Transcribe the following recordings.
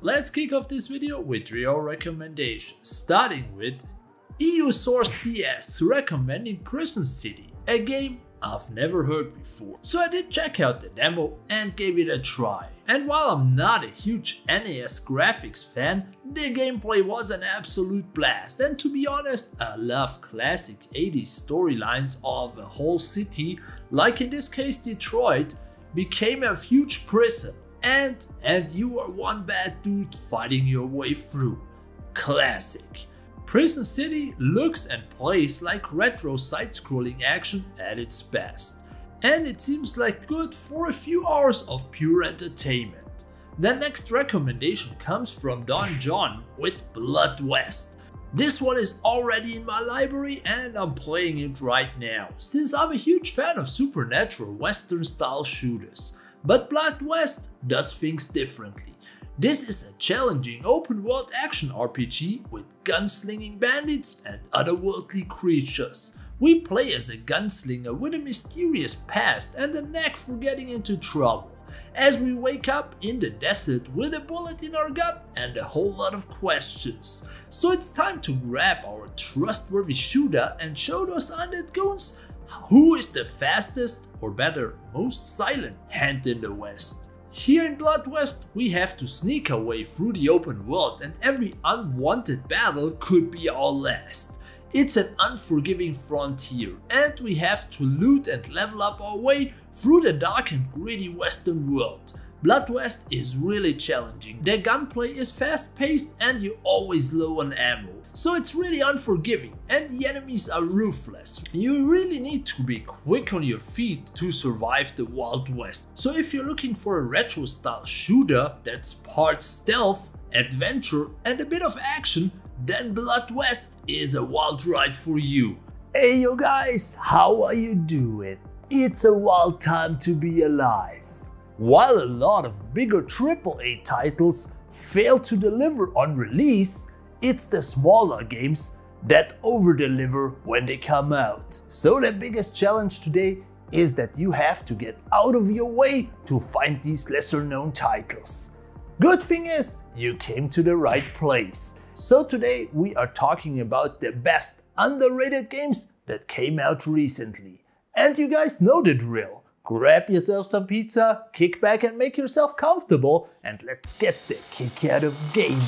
Let's kick off this video with 3 recommendations, starting with EU Source CS recommending Prison City, a game I've never heard before. So I did check out the demo and gave it a try. And while I'm not a huge NES graphics fan, the gameplay was an absolute blast. And to be honest, I love classic 80s storylines of a whole city, like in this case Detroit, became a huge prison. And you are one bad dude fighting your way through. Classic. Prison City looks and plays like retro side-scrolling action at its best. And it seems like good for a few hours of pure entertainment. The next recommendation comes from Don John with Blood West. This one is already in my library and I'm playing it right now, since I'm a huge fan of supernatural western style shooters. But Blood West does things differently. This is a challenging open-world action RPG with gunslinging bandits and otherworldly creatures. We play as a gunslinger with a mysterious past and a knack for getting into trouble, as we wake up in the desert with a bullet in our gut and a whole lot of questions. So it's time to grab our trustworthy shooter and show those undead goons who is the fastest, or better, most silent hand in the West. Here in Blood West, we have to sneak our way through the open world and every unwanted battle could be our last. It's an unforgiving frontier and we have to loot and level up our way through the dark and gritty western world. Blood West is really challenging. The gunplay is fast paced and you're always low on ammo. So it's really unforgiving and the enemies are ruthless. You really need to be quick on your feet to survive the Wild West. So if you're looking for a retro style shooter that's part stealth, adventure and a bit of action, then Blood West is a wild ride for you. Hey yo guys, how are you doing? It's a wild time to be alive. While a lot of bigger AAA titles fail to deliver on release, it's the smaller games that over-deliver when they come out. So the biggest challenge today is that you have to get out of your way to find these lesser-known titles. Good thing is, you came to the right place. So today we are talking about the best underrated games that came out recently. And you guys know the drill. Grab yourself some pizza, kick back and make yourself comfortable, and let's get the kick out of gaming.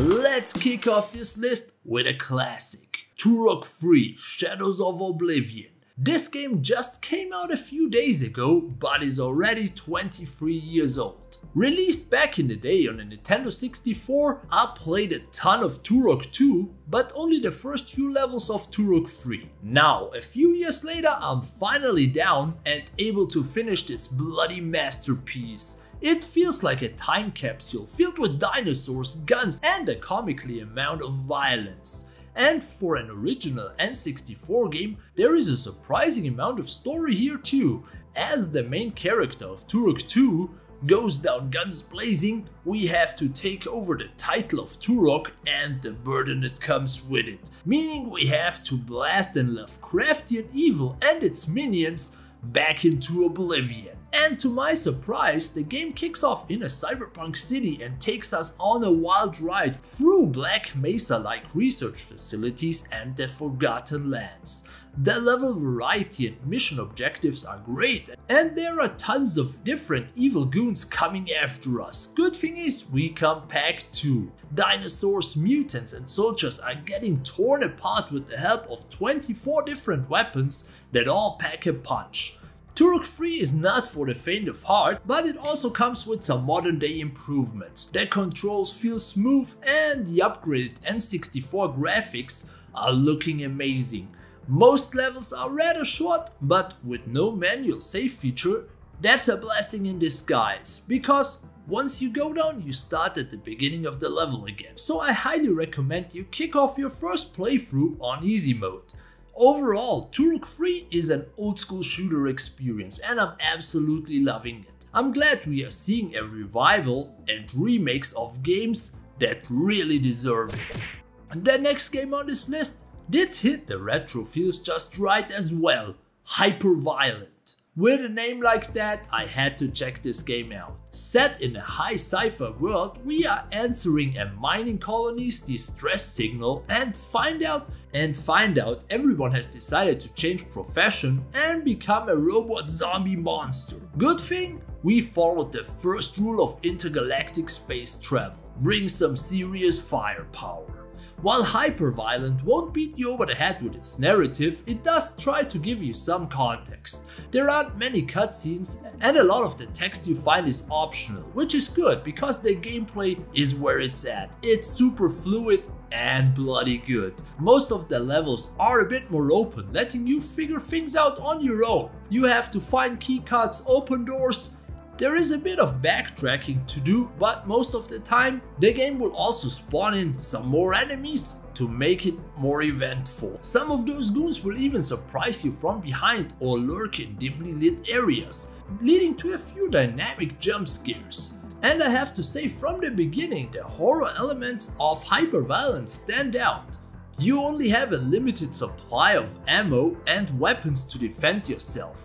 Let's kick off this list with a classic, Turok 3: Shadows of Oblivion. This game just came out a few days ago, but is already 23 years old. Released back in the day on a Nintendo 64, I played a ton of Turok 2, but only the first few levels of Turok 3. Now, a few years later, I'm finally down and able to finish this bloody masterpiece. It feels like a time capsule filled with dinosaurs, guns and a comically amount of violence. And for an original N64 game, there is a surprising amount of story here too. As the main character of Turok 2 goes down guns blazing, we have to take over the title of Turok and the burden that comes with it. Meaning we have to blast and Lovecraftian evil and its minions back into oblivion. And to my surprise, the game kicks off in a cyberpunk city and takes us on a wild ride through Black Mesa-like research facilities and the Forgotten Lands. The level variety and mission objectives are great, and there are tons of different evil goons coming after us. Good thing is, we come packed too. Dinosaurs, mutants and soldiers are getting torn apart with the help of 24 different weapons that all pack a punch. Turok 3 is not for the faint of heart, but it also comes with some modern day improvements. The controls feel smooth and the upgraded N64 graphics are looking amazing. Most levels are rather short, but with no manual save feature, that's a blessing in disguise, because once you go down, you start at the beginning of the level again. So I highly recommend you kick off your first playthrough on easy mode. Overall, Turok 3 is an old school shooter experience and I'm absolutely loving it. I'm glad we are seeing a revival and remakes of games that really deserve it. And the next game on this list did hit the retro feels just right as well, Hyperviolent. With a name like that, I had to check this game out. Set in a high sci-fi world, we are answering a mining colony's distress signal and find out everyone has decided to change profession and become a robot zombie monster. Good thing we followed the first rule of intergalactic space travel: bring some serious firepower. While Hyperviolent won't beat you over the head with its narrative, it does try to give you some context. There aren't many cutscenes and a lot of the text you find is optional, which is good because the gameplay is where it's at. It's super fluid and bloody good. Most of the levels are a bit more open, letting you figure things out on your own. You have to find keycards, open doors. There is a bit of backtracking to do, but most of the time the game will also spawn in some more enemies to make it more eventful. Some of those goons will even surprise you from behind or lurk in dimly lit areas, leading to a few dynamic jump scares. And I have to say, from the beginning, the horror elements of Hyperviolent stand out. You only have a limited supply of ammo and weapons to defend yourself.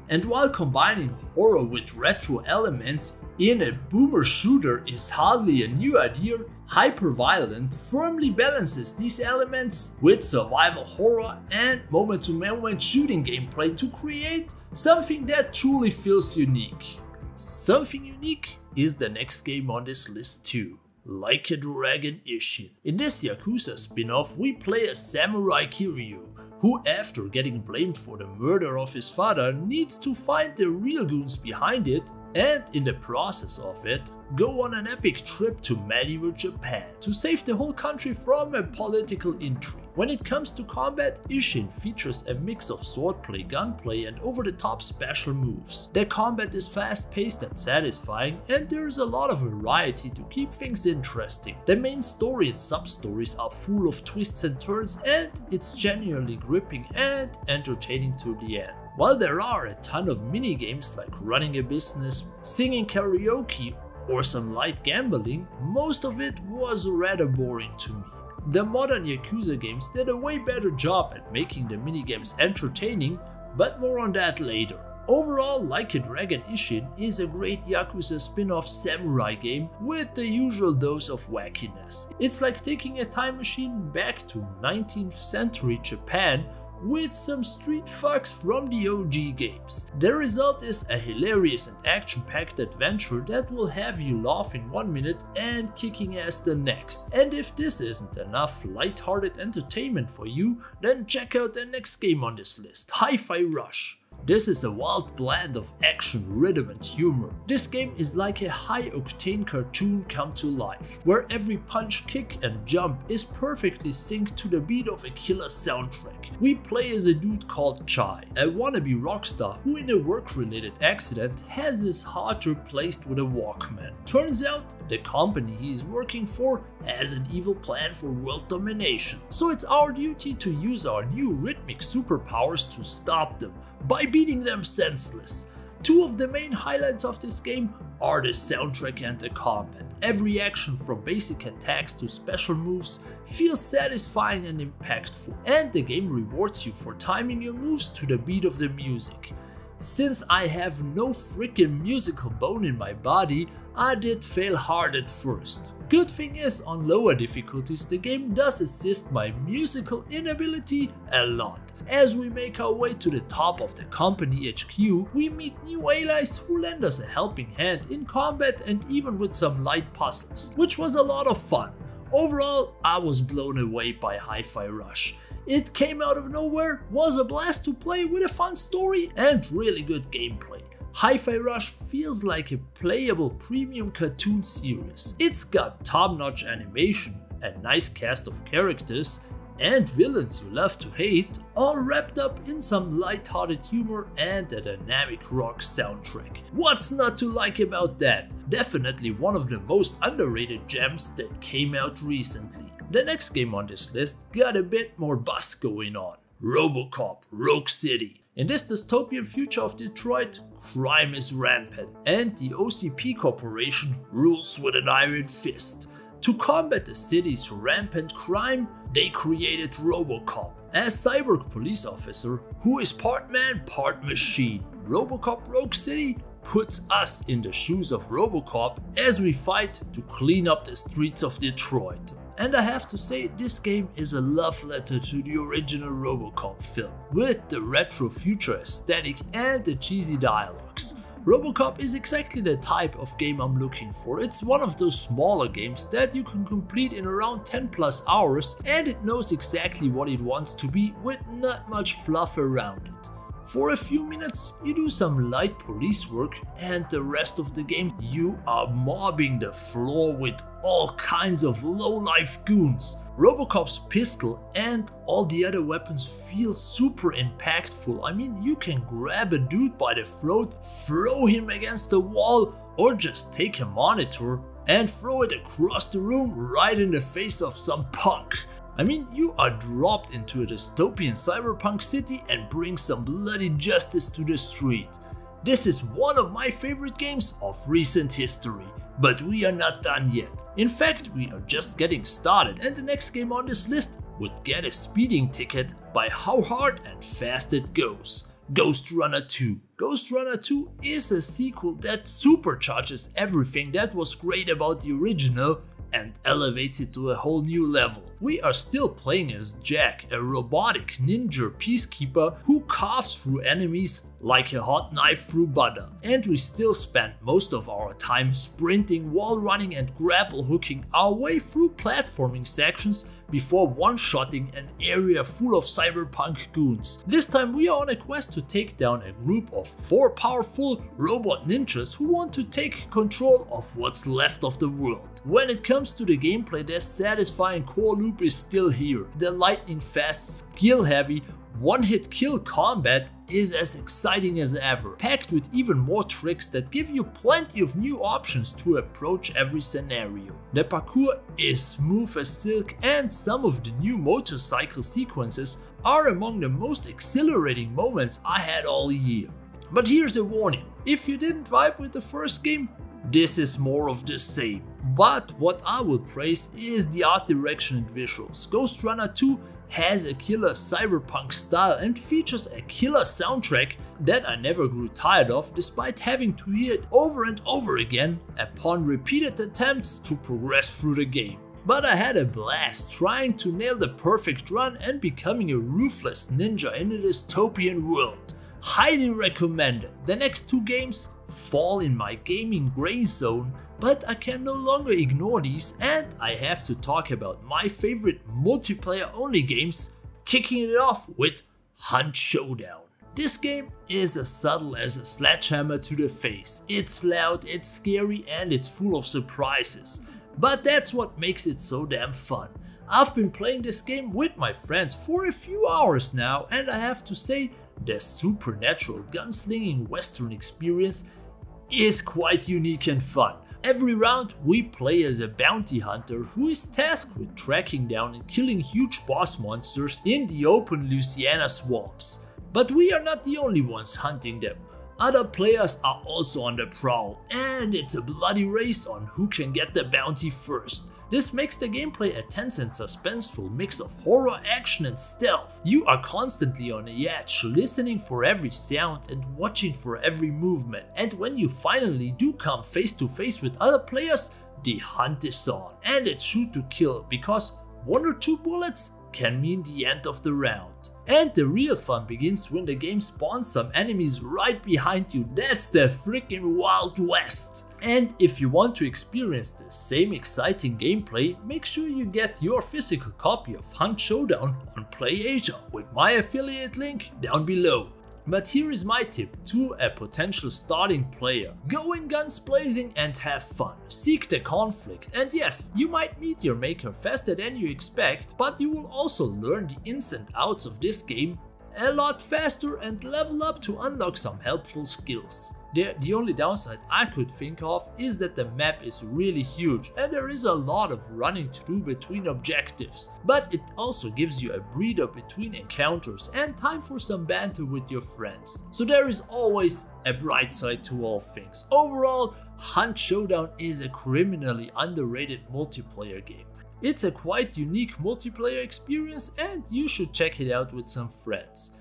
And while combining horror with retro elements in a boomer shooter is hardly a new idea, Hyperviolent firmly balances these elements with survival horror and moment-to-moment shooting gameplay to create something that truly feels unique. Something unique is the next game on this list too. Like a Dragon Ishin. In this Yakuza spin-off, we play a samurai Kiryu, who, after getting blamed for the murder of his father, needs to find the real goons behind it and, in the process of it, go on an epic trip to medieval Japan to save the whole country from a political intrigue. When it comes to combat, Ishin features a mix of swordplay, gunplay and over-the-top special moves. The combat is fast-paced and satisfying, and there's a lot of variety to keep things interesting. The main story and sub-stories are full of twists and turns, and it's genuinely gripping and entertaining to the end. While there are a ton of mini-games like running a business, singing karaoke or some light gambling, most of it was rather boring to me. The modern Yakuza games did a way better job at making the minigames entertaining, but more on that later. Overall, Like a Dragon Ishin is a great Yakuza spin-off samurai game with the usual dose of wackiness. It's like taking a time machine back to 19th century Japan with some street fucks from the OG games. The result is a hilarious and action-packed adventure that will have you laughing 1 minute and kicking ass the next. And if this isn't enough light-hearted entertainment for you, then check out the next game on this list, Hi-Fi Rush. This is a wild blend of action, rhythm and humor. This game is like a high-octane cartoon come to life, where every punch, kick and jump is perfectly synced to the beat of a killer soundtrack. We play as a dude called Chai, a wannabe rock star who in a work-related accident has his heart replaced with a Walkman. Turns out the company he is working for has an evil plan for world domination, so it's our duty to use our new rhythmic superpowers to stop them by beating them senseless. Two of the main highlights of this game are the soundtrack and the combat. Every action from basic attacks to special moves feels satisfying and impactful, and the game rewards you for timing your moves to the beat of the music. Since I have no freaking musical bone in my body, I did fail hard at first. Good thing is, on lower difficulties the game does assist my musical inability a lot. As we make our way to the top of the company HQ, we meet new allies who lend us a helping hand in combat and even with some light puzzles, which was a lot of fun. Overall, I was blown away by Hi-Fi Rush. It came out of nowhere, was a blast to play with a fun story and really good gameplay. Hi-Fi Rush feels like a playable premium cartoon series. It's got top-notch animation, a nice cast of characters, and villains you love to hate, all wrapped up in some light-hearted humor and a dynamic rock soundtrack. What's not to like about that? Definitely one of the most underrated gems that came out recently. The next game on this list got a bit more buzz going on. Robocop, Rogue City. In this dystopian future of Detroit, crime is rampant and the OCP Corporation rules with an iron fist. To combat the city's rampant crime, they created Robocop, A cyborg police officer who is part man, part machine. Robocop Rogue City puts us in the shoes of Robocop as we fight to clean up the streets of Detroit. And I have to say, this game is a love letter to the original Robocop film, with the retro future aesthetic and the cheesy dialogues. Robocop is exactly the type of game I'm looking for. It's one of those smaller games that you can complete in around 10+ hours, and it knows exactly what it wants to be with not much fluff around it. For a few minutes you do some light police work, and the rest of the game you are mobbing the floor with all kinds of low-life goons. Robocop's pistol and all the other weapons feel super impactful. I mean, you can grab a dude by the throat, throw him against the wall, or just take a monitor and throw it across the room right in the face of some punk. I mean, you are dropped into a dystopian cyberpunk city and bring some bloody justice to the street. This is one of my favorite games of recent history. But we are not done yet. In fact, we are just getting started, and the next game on this list would get a speeding ticket by how hard and fast it goes. Ghostrunner 2. Ghostrunner 2 is a sequel that supercharges everything that was great about the original and elevates it to a whole new level. We are still playing as Jack, a robotic ninja peacekeeper who carves through enemies like a hot knife through butter. And we still spend most of our time sprinting, wall running and grapple hooking our way through platforming sections before one-shotting an area full of cyberpunk goons. This time we are on a quest to take down a group of 4 powerful robot ninjas who want to take control of what's left of the world. When it comes to the gameplay, the satisfying core loop is still here. The lightning fast, skill heavy, one-hit kill combat is as exciting as ever, packed with even more tricks that give you plenty of new options to approach every scenario. The parkour is smooth as silk, and some of the new motorcycle sequences are among the most exhilarating moments I had all year. But here's a warning: if you didn't vibe with the first game, this is more of the same. But what I will praise is the art direction and visuals. Ghostrunner 2 has a killer cyberpunk style and features a killer soundtrack that I never grew tired of, despite having to hear it over and over again upon repeated attempts to progress through the game. But I had a blast trying to nail the perfect run and becoming a ruthless ninja in a dystopian world. Highly recommended. The next 2 games fall in my gaming gray zone, but I can no longer ignore these, and I have to talk about my favorite multiplayer only games, kicking it off with Showdown. This game is as subtle as a sledgehammer to the face. It's loud, it's scary, and it's full of surprises. But that's what makes it so damn fun. I've been playing this game with my friends for a few hours now, and I have to say, the supernatural gunslinging western experience is quite unique and fun. Every round we play as a bounty hunter who is tasked with tracking down and killing huge boss monsters in the open Louisiana swamps. But we are not the only ones hunting them. Other players are also on the prowl, and it's a bloody race on who can get the bounty first. This makes the gameplay a tense and suspenseful mix of horror, action and stealth. You are constantly on the edge, listening for every sound and watching for every movement. And when you finally do come face to face with other players, the hunt is on. And it's shoot to kill, because 1 or 2 bullets can mean the end of the round. And the real fun begins when the game spawns some enemies right behind you. That's the freaking Wild West. And if you want to experience the same exciting gameplay, make sure you get your physical copy of Showdown on PlayAsia with my affiliate link down below. But here is my tip to a potential starting player. Go in guns blazing and have fun. Seek the conflict, and yes, you might meet your maker faster than you expect, but you will also learn the ins and outs of this game a lot faster and level up to unlock some helpful skills. The only downside I could think of is that the map is really huge and there is a lot of running to do between objectives, but it also gives you a breather between encounters and time for some banter with your friends. So there is always a bright side to all things. Overall, Showdown is a criminally underrated multiplayer game. It's a quite unique multiplayer experience and you should check it out with some friends.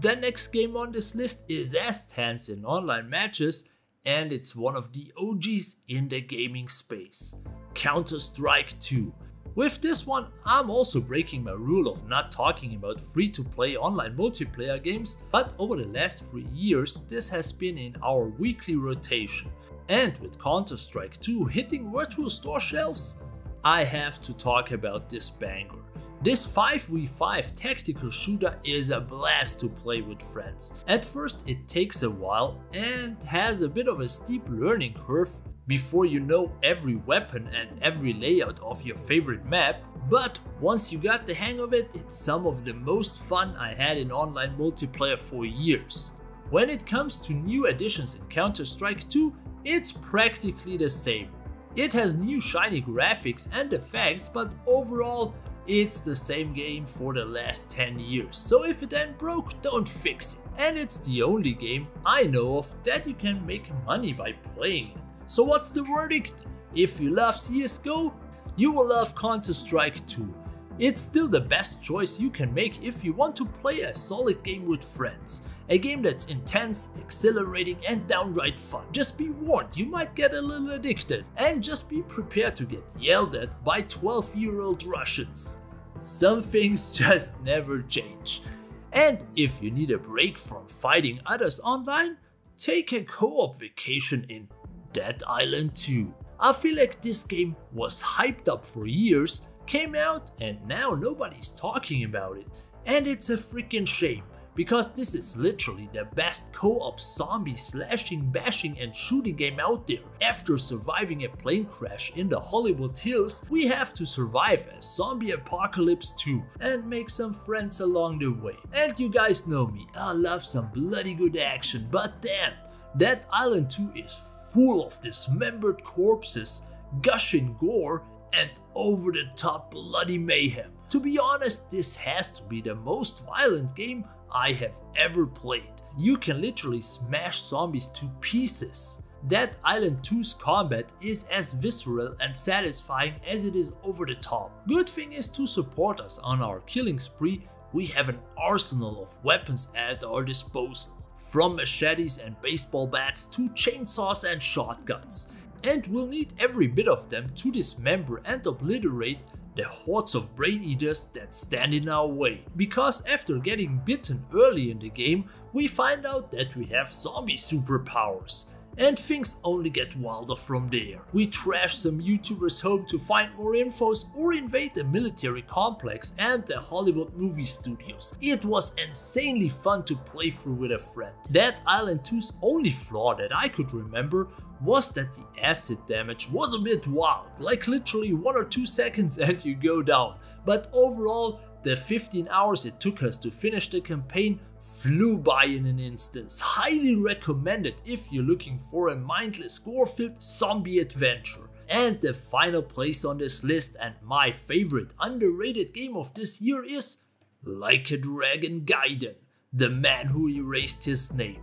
The next game on this list is as tense in online matches, and it's one of the OGs in the gaming space, Counter-Strike 2. With this one, I'm also breaking my rule of not talking about free-to-play online multiplayer games, but over the last 3 years this has been in our weekly rotation. And with Counter-Strike 2 hitting virtual store shelves, I have to talk about this banger. This 5v5 tactical shooter is a blast to play with friends. At first it takes a while and has a bit of a steep learning curve before you know every weapon and every layout of your favorite map, but once you got the hang of it, it's some of the most fun I had in online multiplayer for years. When it comes to new additions in Counter-Strike 2, it's practically the same. It has new shiny graphics and effects, but overall it's the same game for the last 10 years, so if it ain't broke, don't fix it. And it's the only game I know of that you can make money by playing it. So what's the verdict? If you love CSGO, you will love Counter-Strike 2. It's still the best choice you can make if you want to play a solid game with friends. A game that's intense, exhilarating and downright fun. Just be warned, you might get a little addicted, and just be prepared to get yelled at by 12-year-old Russians. Some things just never change. And if you need a break from fighting others online, take a co-op vacation in Dead Island 2. I feel like this game was hyped up for years, came out and now nobody's talking about it. And it's a freaking shame, because this is literally the best co-op zombie slashing, bashing and shooting game out there. After surviving a plane crash in the Hollywood Hills, we have to survive a zombie apocalypse too and make some friends along the way. And you guys know me, I love some bloody good action, but damn, Dead Island 2 is full of dismembered corpses, gushing gore and over-the-top bloody mayhem. To be honest, this has to be the most violent game I have ever played. You can literally smash zombies to pieces. Dead Island 2's combat is as visceral and satisfying as it is over the top. Good thing is, to support us on our killing spree, we have an arsenal of weapons at our disposal. From machetes and baseball bats to chainsaws and shotguns. And we'll need every bit of them to dismember and obliterate the hordes of brain eaters that stand in our way. Because after getting bitten early in the game, we find out that we have zombie superpowers. And things only get wilder from there. We trash some YouTubers' home to find more infos or invade the military complex and the Hollywood movie studios. It was insanely fun to play through with a friend. Dead Island 2's only flaw that I could remember was that the acid damage was a bit wild, like literally 1 or 2 seconds and you go down. But overall, the 15 hours it took us to finish the campaign flew by in an instant. Highly recommended if you're looking for a mindless gore-filled zombie adventure. And the final place on this list, and my favorite underrated game of this year, is Like a Dragon Gaiden, the man who erased his name.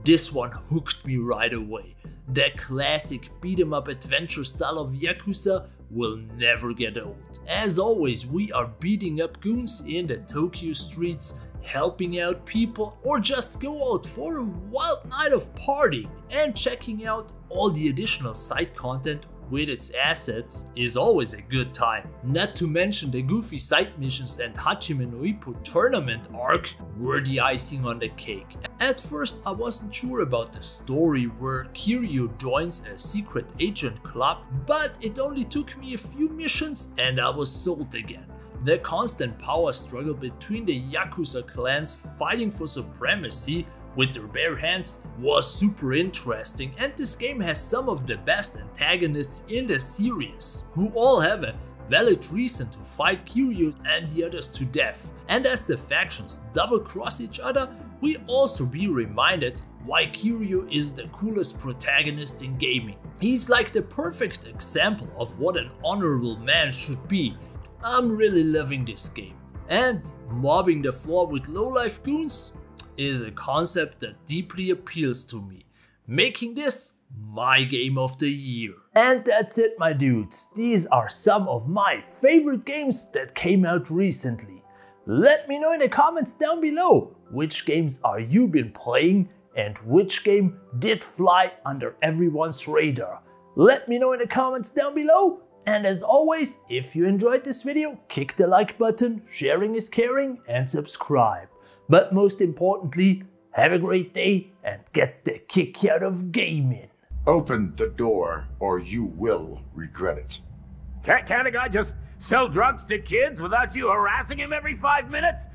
This one hooked me right away. The classic beat-em-up adventure style of Yakuza will never get old. As always, we are beating up goons in the Tokyo streets, helping out people, or just go out for a wild night of partying. And checking out all the additional side content with its assets is always a good time. Not to mention the goofy side missions and Hachime no Ippo tournament arc were the icing on the cake. At first I wasn't sure about the story where Kiryu joins a secret agent club, but it only took me a few missions and I was sold again. The constant power struggle between the Yakuza clans fighting for supremacy with their bare hands was super interesting, and this game has some of the best antagonists in the series, who all have a valid reason to fight Kiryu and the others to death. And as the factions double cross each other, we also be reminded why Kiryu is the coolest protagonist in gaming. He's like the perfect example of what an honorable man should be. I'm really loving this game. And mobbing the floor with low-life goons is a concept that deeply appeals to me. making this my game of the year. And that's it, my dudes. These are some of my favorite games that came out recently. Let me know in the comments down below which games are you been playing and which game did fly under everyone's radar. Let me know in the comments down below. And as always, if you enjoyed this video, kick the like button, sharing is caring, and subscribe. But most importantly, have a great day and get the kick out of gaming. Open the door or you will regret it. Can't a guy just sell drugs to kids without you harassing him every 5 minutes?